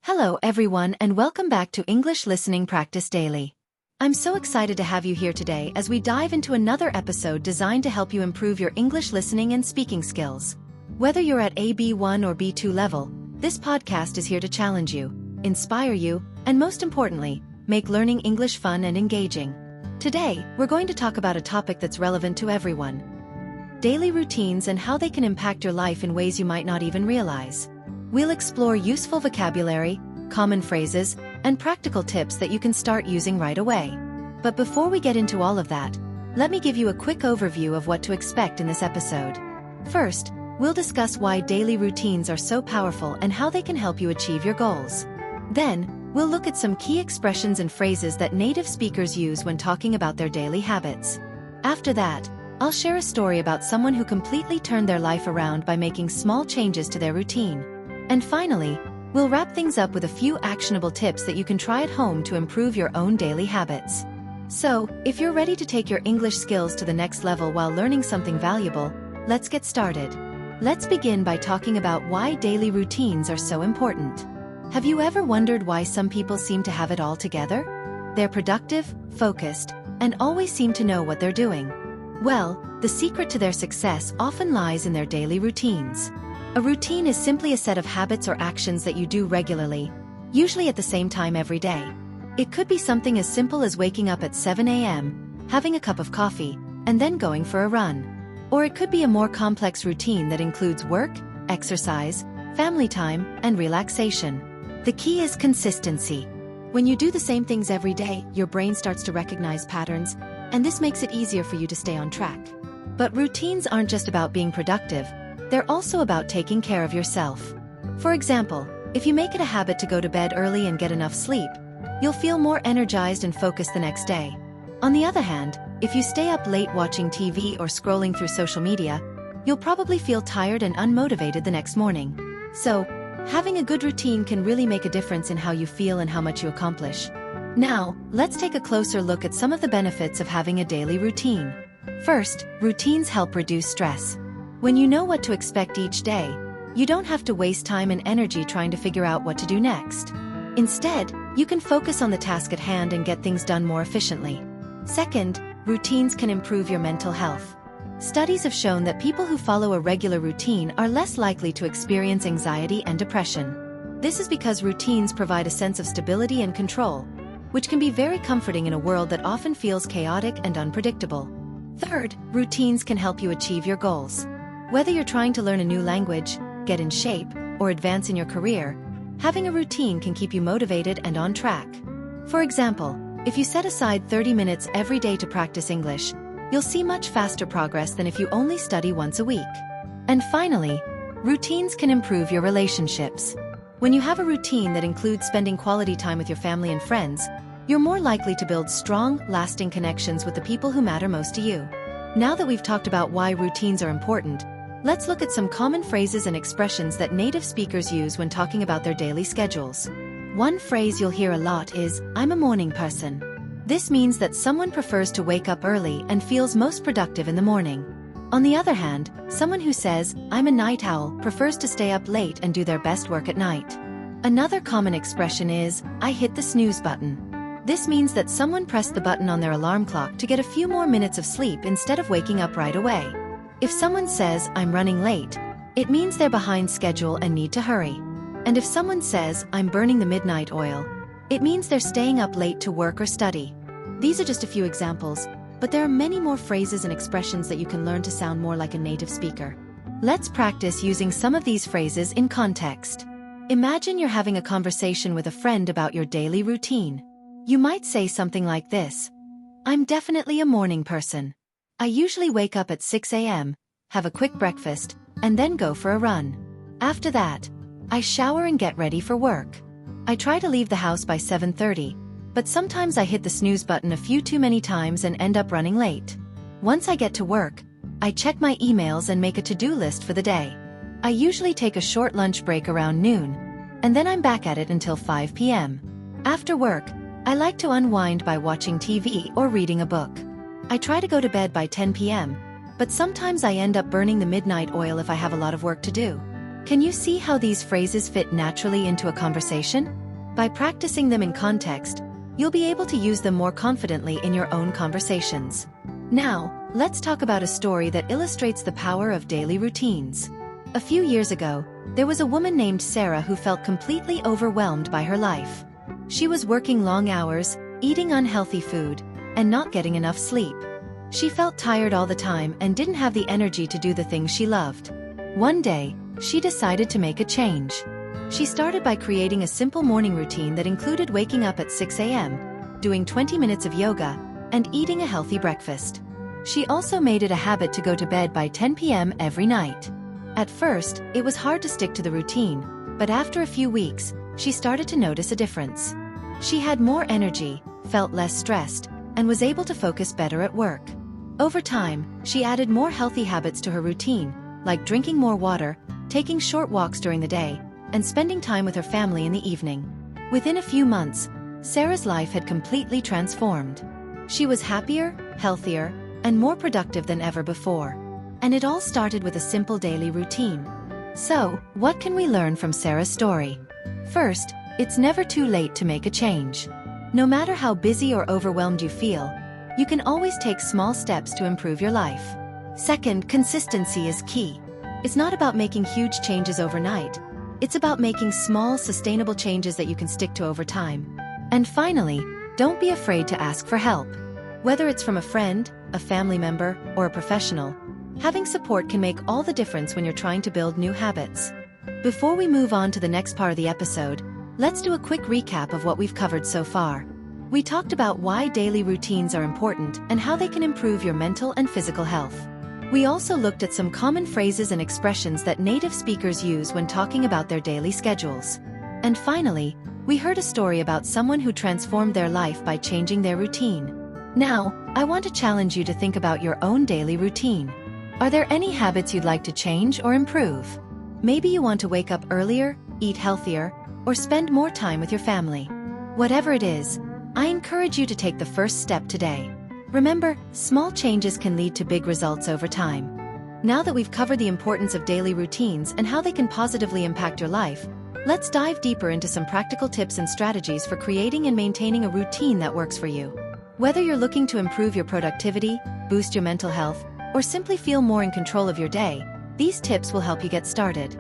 Hello everyone and welcome back to English Listening Practice Daily. I'm so excited to have you here today as we dive into another episode designed to help you improve your English listening and speaking skills. Whether you're at a B1 or B2 level, this podcast is here to challenge you, inspire you, and most importantly, make learning English fun and engaging. Today, we're going to talk about a topic that's relevant to everyone: daily routines and how they can impact your life in ways you might not even realize. We'll explore useful vocabulary, common phrases, and practical tips that you can start using right away. But before we get into all of that, let me give you a quick overview of what to expect in this episode. First, we'll discuss why daily routines are so powerful and how they can help you achieve your goals. Then, we'll look at some key expressions and phrases that native speakers use when talking about their daily habits. After that, I'll share a story about someone who completely turned their life around by making small changes to their routine. And finally, we'll wrap things up with a few actionable tips that you can try at home to improve your own daily habits. So, if you're ready to take your English skills to the next level while learning something valuable, let's get started. Let's begin by talking about why daily routines are so important. Have you ever wondered why some people seem to have it all together? They're productive, focused, and always seem to know what they're doing. Well, the secret to their success often lies in their daily routines. A routine is simply a set of habits or actions that you do regularly, usually at the same time every day. It could be something as simple as waking up at 7 a.m., having a cup of coffee, and then going for a run. Or it could be a more complex routine that includes work, exercise, family time, and relaxation. The key is consistency. When you do the same things every day, your brain starts to recognize patterns, and this makes it easier for you to stay on track. But routines aren't just about being productive. They're also about taking care of yourself. For example, if you make it a habit to go to bed early and get enough sleep, you'll feel more energized and focused the next day. On the other hand, if you stay up late watching TV or scrolling through social media, you'll probably feel tired and unmotivated the next morning. So, having a good routine can really make a difference in how you feel and how much you accomplish. Now, let's take a closer look at some of the benefits of having a daily routine. First, routines help reduce stress. When you know what to expect each day, you don't have to waste time and energy trying to figure out what to do next. Instead, you can focus on the task at hand and get things done more efficiently. Second, routines can improve your mental health. Studies have shown that people who follow a regular routine are less likely to experience anxiety and depression. This is because routines provide a sense of stability and control, which can be very comforting in a world that often feels chaotic and unpredictable. Third, routines can help you achieve your goals. Whether you're trying to learn a new language, get in shape, or advance in your career, having a routine can keep you motivated and on track. For example, if you set aside 30 minutes every day to practice English, you'll see much faster progress than if you only study once a week. And finally, routines can improve your relationships. When you have a routine that includes spending quality time with your family and friends, you're more likely to build strong, lasting connections with the people who matter most to you. Now that we've talked about why routines are important, let's look at some common phrases and expressions that native speakers use when talking about their daily schedules. One phrase you'll hear a lot is, "I'm a morning person." This means that someone prefers to wake up early and feels most productive in the morning. On the other hand, someone who says, "I'm a night owl," prefers to stay up late and do their best work at night. Another common expression is, "I hit the snooze button." This means that someone pressed the button on their alarm clock to get a few more minutes of sleep instead of waking up right away. If someone says, "I'm running late," it means they're behind schedule and need to hurry. And if someone says, "I'm burning the midnight oil," it means they're staying up late to work or study. These are just a few examples, but there are many more phrases and expressions that you can learn to sound more like a native speaker. Let's practice using some of these phrases in context. Imagine you're having a conversation with a friend about your daily routine. You might say something like this: "I'm definitely a morning person. I usually wake up at 6 a.m., have a quick breakfast, and then go for a run. After that, I shower and get ready for work. I try to leave the house by 7:30, but sometimes I hit the snooze button a few too many times and end up running late. Once I get to work, I check my emails and make a to-do list for the day. I usually take a short lunch break around noon, and then I'm back at it until 5 p.m. After work, I like to unwind by watching TV or reading a book. I try to go to bed by 10 p.m., but sometimes I end up burning the midnight oil if I have a lot of work to do. Can you see how these phrases fit naturally into a conversation? By practicing them in context, you'll be able to use them more confidently in your own conversations. Now, let's talk about a story that illustrates the power of daily routines. A few years ago, there was a woman named Sarah who felt completely overwhelmed by her life. She was working long hours, eating unhealthy food, and not getting enough sleep. She felt tired all the time and didn't have the energy to do the things she loved. One day, she decided to make a change. She started by creating a simple morning routine that included waking up at 6 a.m., doing 20 minutes of yoga, and eating a healthy breakfast. She also made it a habit to go to bed by 10 p.m. every night. At first, it was hard to stick to the routine, but after a few weeks, she started to notice a difference. She had more energy, felt less stressed, and was able to focus better at work. Over time, she added more healthy habits to her routine, like drinking more water, taking short walks during the day, and spending time with her family in the evening. Within a few months, Sarah's life had completely transformed. She was happier, healthier, and more productive than ever before. And it all started with a simple daily routine. So, what can we learn from Sarah's story? First, it's never too late to make a change. No matter how busy or overwhelmed you feel, you can always take small steps to improve your life. Second, consistency is key. It's not about making huge changes overnight. It's about making small, sustainable changes that you can stick to over time. And finally, don't be afraid to ask for help. Whether it's from a friend, a family member, or a professional, having support can make all the difference when you're trying to build new habits. Before we move on to the next part of the episode, let's do a quick recap of what we've covered so far. We talked about why daily routines are important and how they can improve your mental and physical health. We also looked at some common phrases and expressions that native speakers use when talking about their daily schedules. And finally, we heard a story about someone who transformed their life by changing their routine. Now, I want to challenge you to think about your own daily routine. Are there any habits you'd like to change or improve? Maybe you want to wake up earlier, eat healthier, or spend more time with your family. Whatever it is, I encourage you to take the first step today. Remember, small changes can lead to big results over time. Now that we've covered the importance of daily routines and how they can positively impact your life, let's dive deeper into some practical tips and strategies for creating and maintaining a routine that works for you. Whether you're looking to improve your productivity, boost your mental health, or simply feel more in control of your day, these tips will help you get started.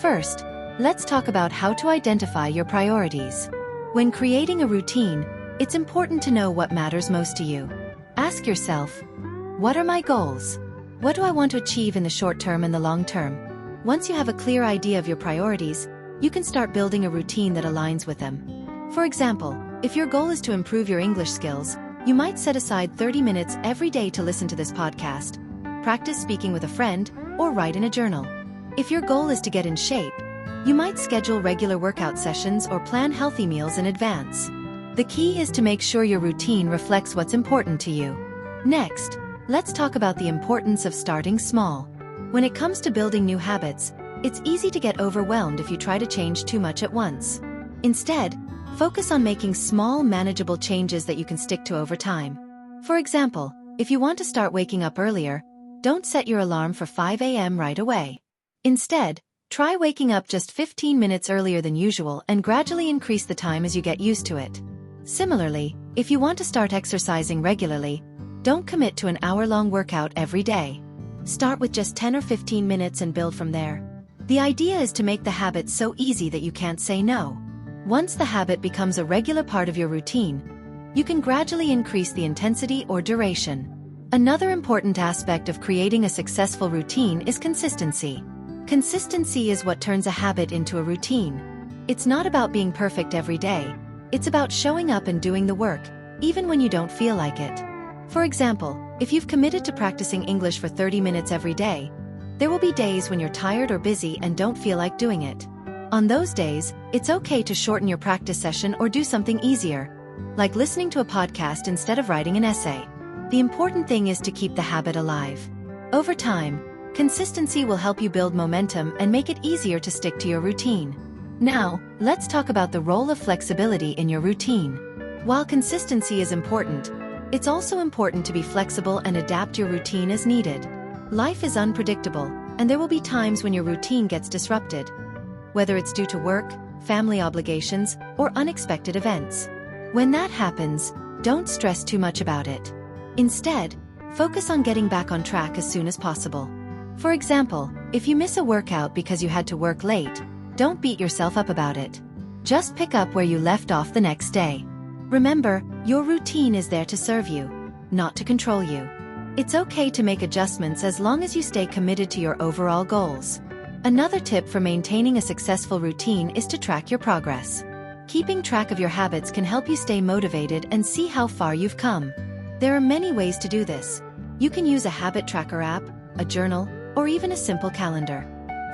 First, let's talk about how to identify your priorities. When creating a routine, it's important to know what matters most to you. Ask yourself, what are my goals? What do I want to achieve in the short term and the long term? Once you have a clear idea of your priorities, you can start building a routine that aligns with them. For example, if your goal is to improve your English skills, you might set aside 30 minutes every day to listen to this podcast, practice speaking with a friend, or write in a journal. If your goal is to get in shape, you might schedule regular workout sessions or plan healthy meals in advance. The key is to make sure your routine reflects what's important to you. Next, let's talk about the importance of starting small. When it comes to building new habits, it's easy to get overwhelmed if you try to change too much at once. Instead, focus on making small, manageable changes that you can stick to over time. For example, if you want to start waking up earlier, don't set your alarm for 5 a.m. right away. Instead, try waking up just 15 minutes earlier than usual and gradually increase the time as you get used to it. Similarly, if you want to start exercising regularly, don't commit to an hour-long workout every day. Start with just 10 or 15 minutes and build from there. The idea is to make the habit so easy that you can't say no. Once the habit becomes a regular part of your routine, you can gradually increase the intensity or duration. Another important aspect of creating a successful routine is consistency. Consistency is what turns a habit into a routine. It's not about being perfect every day. It's about showing up and doing the work, even when you don't feel like it. For example, if you've committed to practicing English for 30 minutes every day, there will be days when you're tired or busy and don't feel like doing it. On those days, it's okay to shorten your practice session or do something easier, like listening to a podcast instead of writing an essay. The important thing is to keep the habit alive. Over time, consistency will help you build momentum and make it easier to stick to your routine. Now, let's talk about the role of flexibility in your routine. While consistency is important, it's also important to be flexible and adapt your routine as needed. Life is unpredictable, And there will be times when your routine gets disrupted, whether it's due to work, family obligations, or unexpected events. When that happens, don't stress too much about it. Instead, focus on getting back on track as soon as possible. For example, if you miss a workout because you had to work late, don't beat yourself up about it. Just pick up where you left off the next day. Remember, your routine is there to serve you, not to control you. It's okay to make adjustments as long as you stay committed to your overall goals. Another tip for maintaining a successful routine is to track your progress. Keeping track of your habits can help you stay motivated and see how far you've come. There are many ways to do this. You can use a habit tracker app, a journal, or even a simple calendar.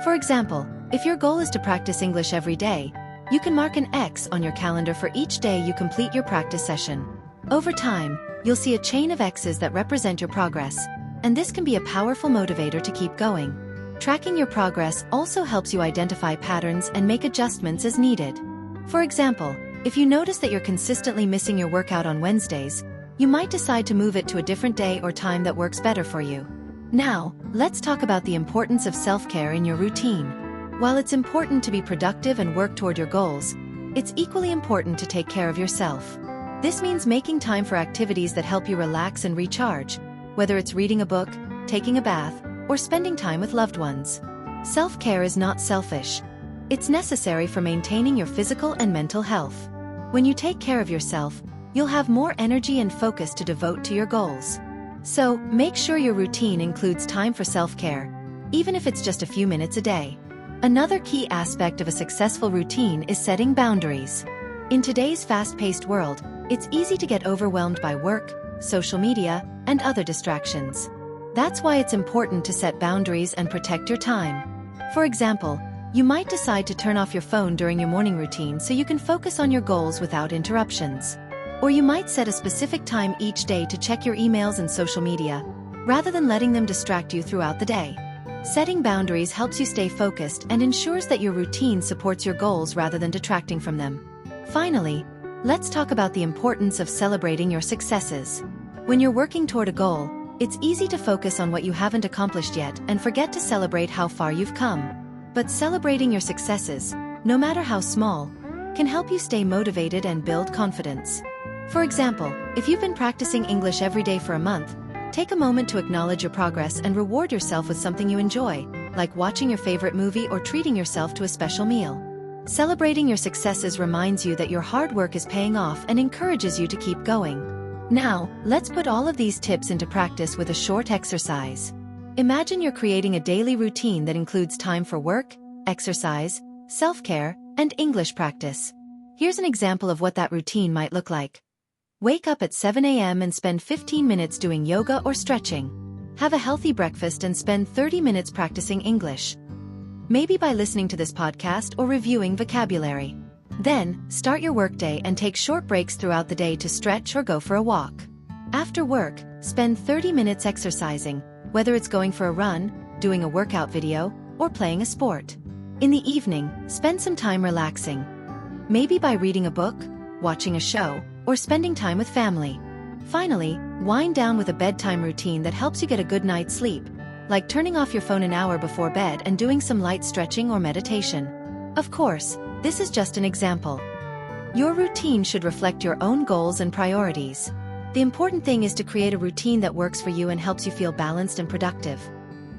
For example, if your goal is to practice English every day, you can mark an X on your calendar for each day you complete your practice session. Over time, you'll see a chain of X's that represent your progress, and this can be a powerful motivator to keep going. Tracking your progress also helps you identify patterns and make adjustments as needed. For example, if you notice that you're consistently missing your workout on Wednesdays, you might decide to move it to a different day or time that works better for you. Now, let's talk about the importance of self-care in your routine. While it's important to be productive and work toward your goals, it's equally important to take care of yourself. This means making time for activities that help you relax and recharge, whether it's reading a book, taking a bath, or spending time with loved ones. Self-care is not selfish. It's necessary for maintaining your physical and mental health. When you take care of yourself, you'll have more energy and focus to devote to your goals. So, make sure your routine includes time for self-care, even if it's just a few minutes a day. Another key aspect of a successful routine is setting boundaries. In today's fast-paced world, it's easy to get overwhelmed by work, social media, and other distractions. That's why it's important to set boundaries and protect your time. For example, you might decide to turn off your phone during your morning routine so you can focus on your goals without interruptions. Or you might set a specific time each day to check your emails and social media, rather than letting them distract you throughout the day. Setting boundaries helps you stay focused and ensures that your routine supports your goals rather than detracting from them. Finally, let's talk about the importance of celebrating your successes. When you're working toward a goal, it's easy to focus on what you haven't accomplished yet and forget to celebrate how far you've come. But celebrating your successes, no matter how small, can help you stay motivated and build confidence. For example, if you've been practicing English every day for a month, take a moment to acknowledge your progress and reward yourself with something you enjoy, like watching your favorite movie or treating yourself to a special meal. Celebrating your successes reminds you that your hard work is paying off and encourages you to keep going. Now, let's put all of these tips into practice with a short exercise. Imagine you're creating a daily routine that includes time for work, exercise, self-care, and English practice. Here's an example of what that routine might look like. Wake up at 7 a.m. and spend 15 minutes doing yoga or stretching. Have a healthy breakfast and spend 30 minutes practicing English. Maybe by listening to this podcast or reviewing vocabulary. Then, start your workday and take short breaks throughout the day to stretch or go for a walk. After work, spend 30 minutes exercising, whether it's going for a run, doing a workout video, or playing a sport. In the evening, spend some time relaxing. Maybe by reading a book, watching a show, or spending time with family. Finally, wind down with a bedtime routine that helps you get a good night's sleep, like turning off your phone an hour before bed and doing some light stretching or meditation. Of course, this is just an example. Your routine should reflect your own goals and priorities. The important thing is to create a routine that works for you and helps you feel balanced and productive.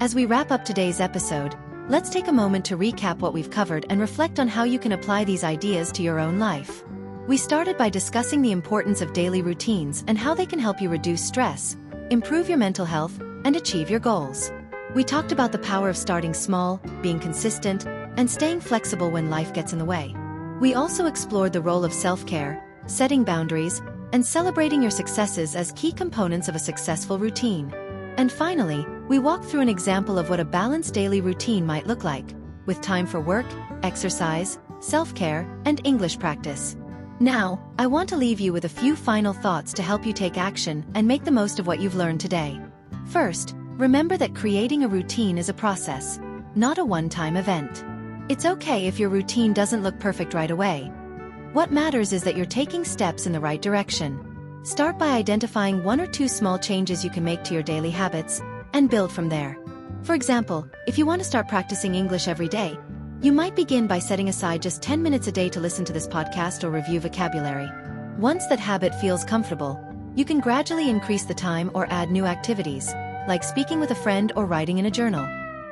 As we wrap up today's episode, let's take a moment to recap what we've covered and reflect on how you can apply these ideas to your own life. We started by discussing the importance of daily routines and how they can help you reduce stress, improve your mental health, and achieve your goals. We talked about the power of starting small, being consistent, and staying flexible when life gets in the way. We also explored the role of self-care, setting boundaries, and celebrating your successes as key components of a successful routine. And finally, we walked through an example of what a balanced daily routine might look like, with time for work, exercise, self-care, and English practice. Now, I want to leave you with a few final thoughts to help you take action and make the most of what you've learned today. First, remember that creating a routine is a process, not a one-time event. It's okay if your routine doesn't look perfect right away. What matters is that you're taking steps in the right direction. Start by identifying 1 or 2 small changes you can make to your daily habits, and build from there. For example, if you want to start practicing English every day, you might begin by setting aside just 10 minutes a day to listen to this podcast or review vocabulary. Once that habit feels comfortable, you can gradually increase the time or add new activities, like speaking with a friend or writing in a journal.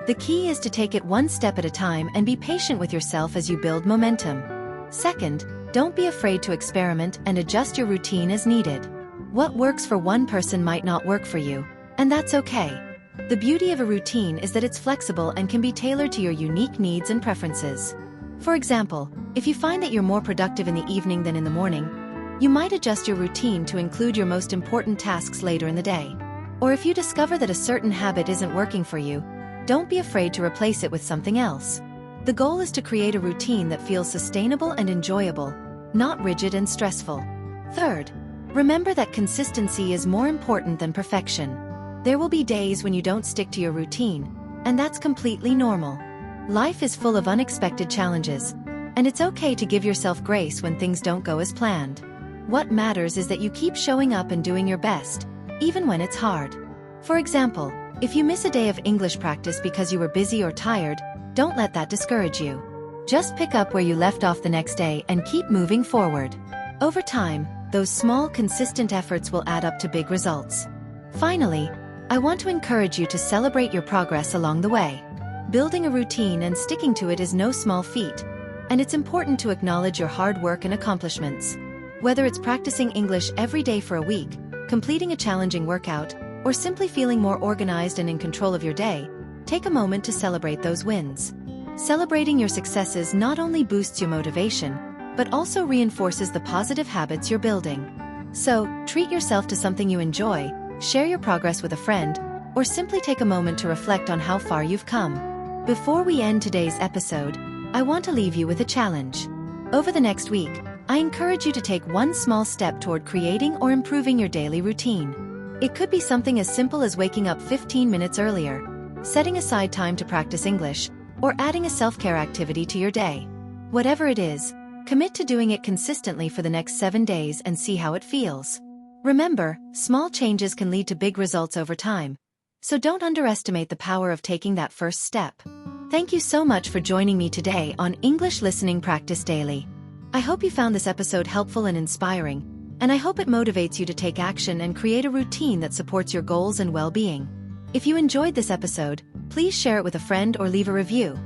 The key is to take it one step at a time and be patient with yourself as you build momentum. Second, don't be afraid to experiment and adjust your routine as needed. What works for one person might not work for you, and that's okay. The beauty of a routine is that it's flexible and can be tailored to your unique needs and preferences. For example, if you find that you're more productive in the evening than in the morning, you might adjust your routine to include your most important tasks later in the day. Or if you discover that a certain habit isn't working for you, don't be afraid to replace it with something else. The goal is to create a routine that feels sustainable and enjoyable, not rigid and stressful. Third, remember that consistency is more important than perfection. There will be days when you don't stick to your routine, and that's completely normal. Life is full of unexpected challenges, and it's okay to give yourself grace when things don't go as planned. What matters is that you keep showing up and doing your best, even when it's hard. For example, if you miss a day of English practice because you were busy or tired, don't let that discourage you. Just pick up where you left off the next day and keep moving forward. Over time, those small, consistent efforts will add up to big results. Finally, I want to encourage you to celebrate your progress along the way. Building a routine and sticking to it is no small feat, and it's important to acknowledge your hard work and accomplishments. Whether it's practicing English every day for a week, completing a challenging workout, or simply feeling more organized and in control of your day, take a moment to celebrate those wins. Celebrating your successes not only boosts your motivation, but also reinforces the positive habits you're building. So, treat yourself to something you enjoy, share your progress with a friend, or simply take a moment to reflect on how far you've come. Before we end today's episode, I want to leave you with a challenge. Over the next week, I encourage you to take one small step toward creating or improving your daily routine. It could be something as simple as waking up 15 minutes earlier, setting aside time to practice English, or adding a self-care activity to your day. Whatever it is, commit to doing it consistently for the next 7 days and see how it feels. Remember, small changes can lead to big results over time, so don't underestimate the power of taking that first step. Thank you so much for joining me today on English Listening Practice Daily. I hope you found this episode helpful and inspiring, and I hope it motivates you to take action and create a routine that supports your goals and well-being. If you enjoyed this episode, please share it with a friend or leave a review.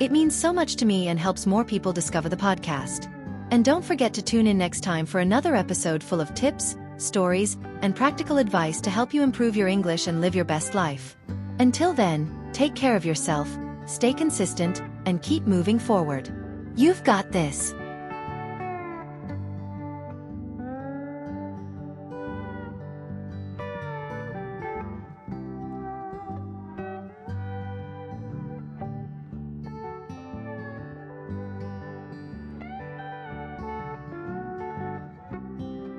It means so much to me and helps more people discover the podcast. And don't forget to tune in next time for another episode full of tips, stories, and practical advice to help you improve your English and live your best life. Until then, take care of yourself, stay consistent, and keep moving forward. You've got this.